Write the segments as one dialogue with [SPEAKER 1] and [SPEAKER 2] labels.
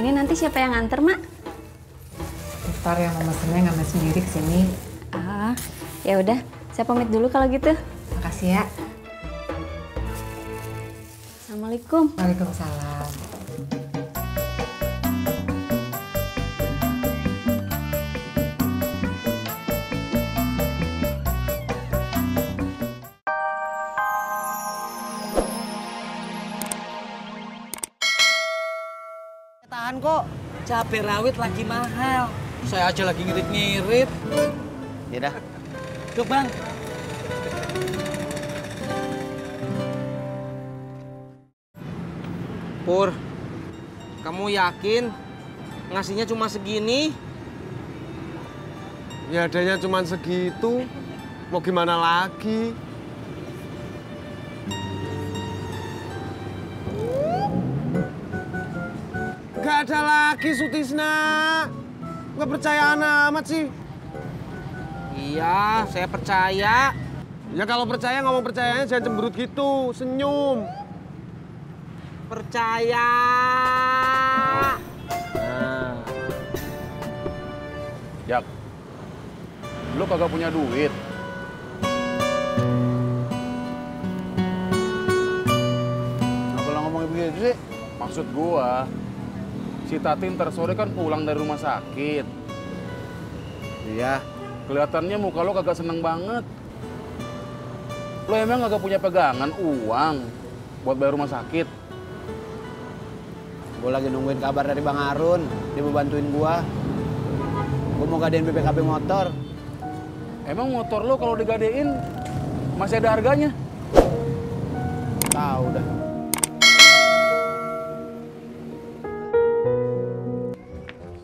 [SPEAKER 1] Ini nanti siapa yang nganter, Mak?
[SPEAKER 2] Ntar yang mau mesennya ngambil sendiri kesini.
[SPEAKER 1] Ah, ya udah. Saya pamit dulu kalau gitu.
[SPEAKER 2] Makasih ya.
[SPEAKER 1] Assalamualaikum.
[SPEAKER 2] Waalaikumsalam.
[SPEAKER 3] Tahan kok, cabai rawit lagi mahal. Saya aja lagi ngirit-ngirit. Yaudah. Tuh bang.
[SPEAKER 4] Pur, kamu yakin ngasihnya cuma segini?
[SPEAKER 5] Ya adanya cuma segitu. Mau gimana lagi? Gak ada lagi, Sutisna. Gak percayaan amat sih.
[SPEAKER 4] Iya, saya percaya.
[SPEAKER 5] Ya kalau percaya ngomong percayanya jangan cemberut gitu. Senyum.
[SPEAKER 4] Percaya.
[SPEAKER 5] Nah.
[SPEAKER 6] Jak, lu kagak punya duit. Kenapa lo ngomong begitu sih? Maksud gua, si Tati ntar sore kan pulang dari rumah sakit. Iya, kelihatannya muka lo kagak seneng banget. Lo emang kagak punya pegangan uang buat bayar rumah sakit?
[SPEAKER 3] Gue lagi nungguin kabar dari Bang Harun. Dia mau bantuin gua. Gue mau gadein BPKB motor.
[SPEAKER 6] Emang motor lo kalau digadein masih ada harganya?
[SPEAKER 3] Tahu dah.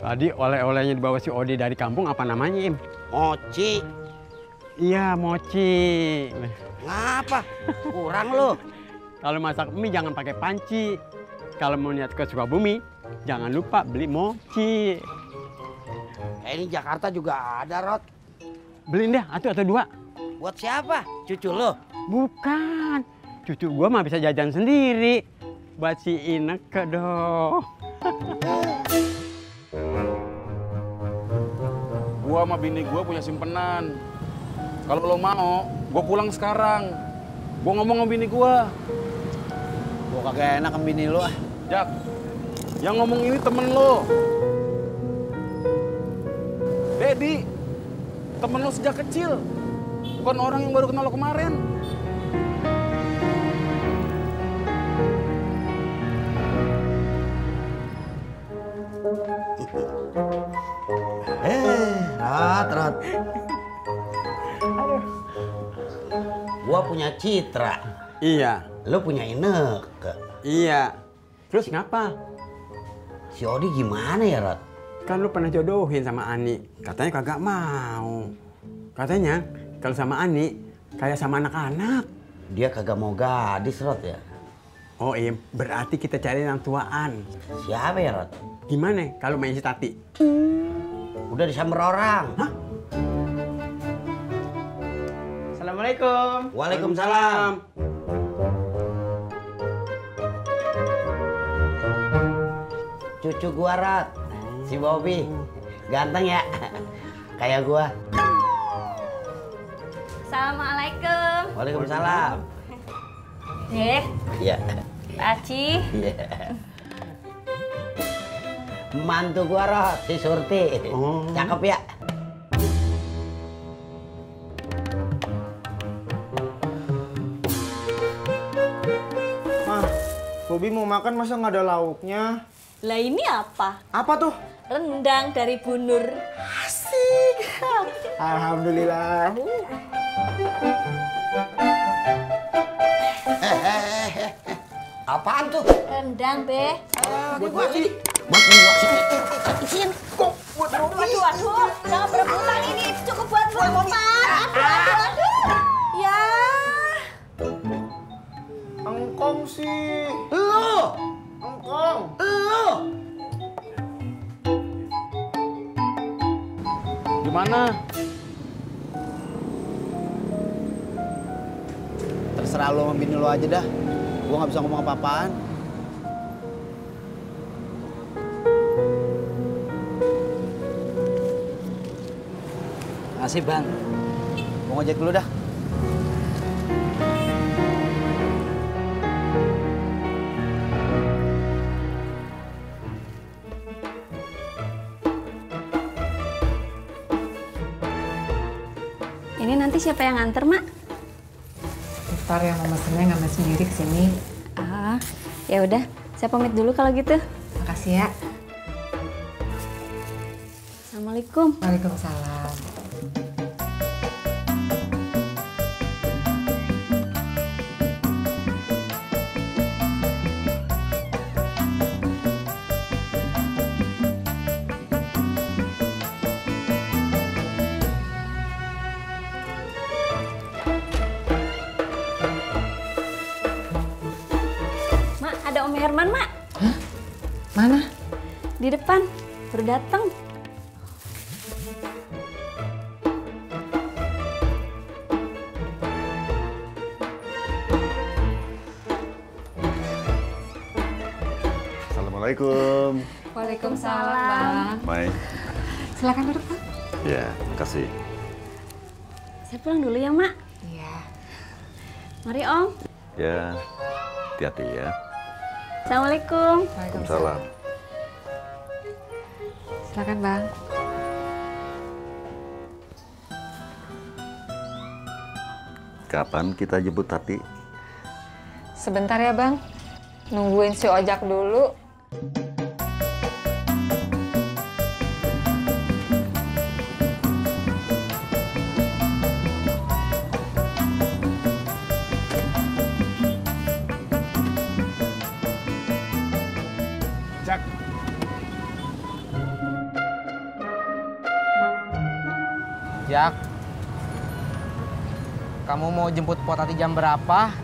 [SPEAKER 7] Tadi oleh-olehnya dibawa si Odi dari kampung apa namanya, Im?
[SPEAKER 3] Mochi.
[SPEAKER 7] Iya, mochi.
[SPEAKER 3] Ngapa? Kurang lo.
[SPEAKER 7] Kalau masak mie jangan pakai panci. Kalau mau niat ke Sukabumi, jangan lupa beli mochi.
[SPEAKER 3] Ini Jakarta juga ada, Rod.
[SPEAKER 7] Beliin deh, atau dua.
[SPEAKER 3] Buat siapa? Cucu lo?
[SPEAKER 7] Bukan. Cucu gua mah bisa jajan sendiri. Buat si Ineke dong.
[SPEAKER 6] Gua sama bini gua punya simpenan. Kalau lo mau, gua pulang sekarang. Gua ngomong sama bini gua.
[SPEAKER 3] Gua kagak enak sama bini lo ah.
[SPEAKER 6] Jak, yang ngomong ini temen lo. Dedi, temen lo sejak kecil. Bukan orang yang baru kenal lo kemarin.
[SPEAKER 3] Rod. Gua punya Citra.
[SPEAKER 7] Iya.
[SPEAKER 3] Lo punya Ineke.
[SPEAKER 7] Iya. Terus ngapa?
[SPEAKER 3] Si Odi gimana ya, Rod?
[SPEAKER 7] Kan lu pernah jodohin sama Ani. Katanya kagak mau. Katanya kalau sama Ani kayak sama anak-anak.
[SPEAKER 3] Dia kagak mau gadis, Rod ya?
[SPEAKER 7] Oh Im, berarti kita cari yang tuaan.
[SPEAKER 3] Siapa ya, Rod?
[SPEAKER 7] Gimana kalau main si Tati?
[SPEAKER 3] Udah disamber orang.
[SPEAKER 7] Hah?
[SPEAKER 8] Assalamualaikum.
[SPEAKER 3] Waalaikumsalam. Cucu gua, Rod. Si Bobby. Ganteng ya? Kayak gua.
[SPEAKER 1] Assalamualaikum.
[SPEAKER 3] Waalaikumsalam.
[SPEAKER 1] Dek,
[SPEAKER 3] Iya.
[SPEAKER 1] Aci.
[SPEAKER 3] Iya. Mantu gua, Rod. Si Surti. Cakep ya?
[SPEAKER 8] Mah, Bobi mau makan masa nggak ada lauknya?
[SPEAKER 1] Lah ini apa?
[SPEAKER 8] Apa tuh?
[SPEAKER 1] Rendang dari Bu Nur.
[SPEAKER 8] Asik. Alhamdulillah.
[SPEAKER 3] Apaan tuh?
[SPEAKER 1] Rendang, Be.
[SPEAKER 3] Buat gua sih. Buat gua sih.
[SPEAKER 1] Isiin. Kok buat Waduh, aduh. Jangan berebutan ini. Cukup buat berempat. Aduh. Ya.
[SPEAKER 8] Engkong sih.
[SPEAKER 3] Lu.
[SPEAKER 8] Engkong.
[SPEAKER 3] Lu.
[SPEAKER 6] Gimana?
[SPEAKER 3] Terserah lo sama bini lo aja dah. Gua nggak bisa ngomong apa-apaan. Makasih Bang. Mau ngojek dulu dah.
[SPEAKER 1] Ini nanti siapa yang nganter, Mak?
[SPEAKER 2] Ntar yang mau mesennya ngambil sendiri kesini.
[SPEAKER 1] Ah, ya udah. Saya pamit dulu kalau gitu.
[SPEAKER 2] Makasih ya.
[SPEAKER 1] Assalamualaikum.
[SPEAKER 2] Waalaikumsalam.
[SPEAKER 1] Mak, ada Om Herman, Mak.
[SPEAKER 2] Hah? Mana?
[SPEAKER 1] Di depan. Baru datang.
[SPEAKER 9] Assalamualaikum.
[SPEAKER 2] Waalaikumsalam, Bang.
[SPEAKER 9] Mai.
[SPEAKER 2] Silakan duduk, Bang.
[SPEAKER 9] Ya, makasih.
[SPEAKER 1] Saya pulang dulu ya, Mak.
[SPEAKER 2] Iya.
[SPEAKER 1] Mari, Om.
[SPEAKER 9] Ya, hati-hati ya.
[SPEAKER 1] Assalamualaikum.
[SPEAKER 9] Waalaikumsalam.
[SPEAKER 2] Silakan, Bang.
[SPEAKER 9] Kapan kita jemput Tati?
[SPEAKER 2] Sebentar ya, Bang. Nungguin si Ojak dulu.
[SPEAKER 6] Jak.
[SPEAKER 4] Jak, kamu mau jemput Potati jam berapa?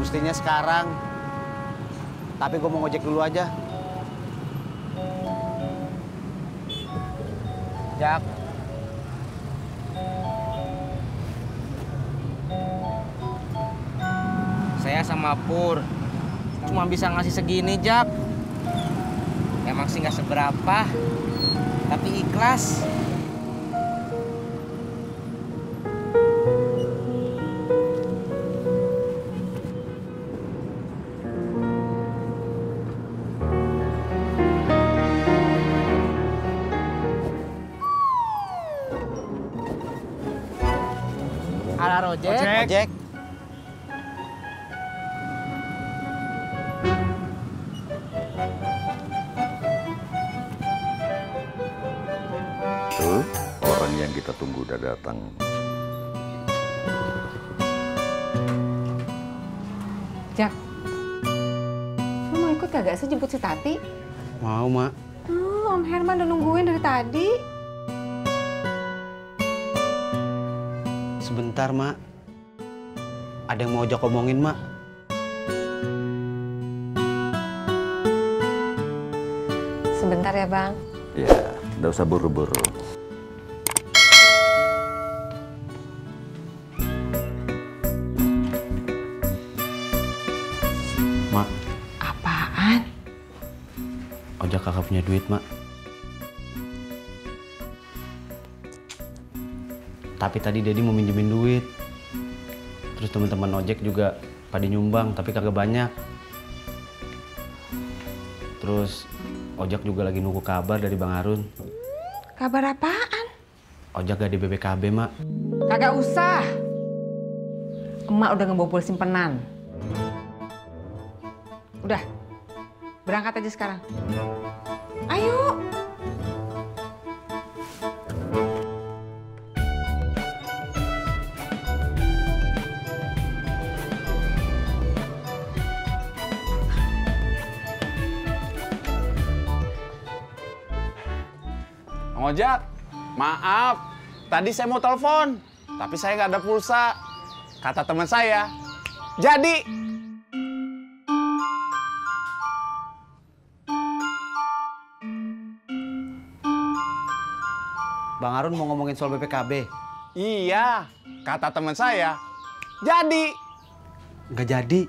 [SPEAKER 3] Mestinya sekarang. Tapi gue mau ngojek dulu aja.
[SPEAKER 4] Jak. Saya sama Pur cuma bisa ngasih segini, Jak. Emang sih nggak seberapa, tapi ikhlas. Ala Ojek.
[SPEAKER 3] Ojek.
[SPEAKER 9] Tuh, orang yang kita tunggu udah datang.
[SPEAKER 2] Jak. Lu mau ikut kagak sih jemput si Tati?
[SPEAKER 7] Mau, Mak.
[SPEAKER 2] Om Herman udah nungguin dari tadi.
[SPEAKER 7] Sebentar, Mak. Ada yang mau Ojak omongin, Mak.
[SPEAKER 2] Sebentar ya, Bang.
[SPEAKER 9] Ya, nggak usah buru-buru.
[SPEAKER 7] Mak,
[SPEAKER 2] Apaan?
[SPEAKER 7] Ojak kakak punya duit, Mak. Tapi tadi Dedi mau minjemin duit. Terus teman-teman ojek juga pada nyumbang, tapi kagak banyak. Terus Ojak juga lagi nunggu kabar dari Bang Harun.
[SPEAKER 2] Kabar apaan?
[SPEAKER 7] Ojak gak di BPKB, Mak.
[SPEAKER 2] Kagak usah. Emak udah ngebobol simpenan. Udah, berangkat aja sekarang. Ayo.
[SPEAKER 6] Bang Ojak, maaf. Tadi saya mau telepon, tapi saya nggak ada pulsa. Kata teman saya, jadi.
[SPEAKER 3] Bang Harun mau ngomongin soal BPKB.
[SPEAKER 6] Iya, kata teman saya, jadi.
[SPEAKER 7] Nggak jadi.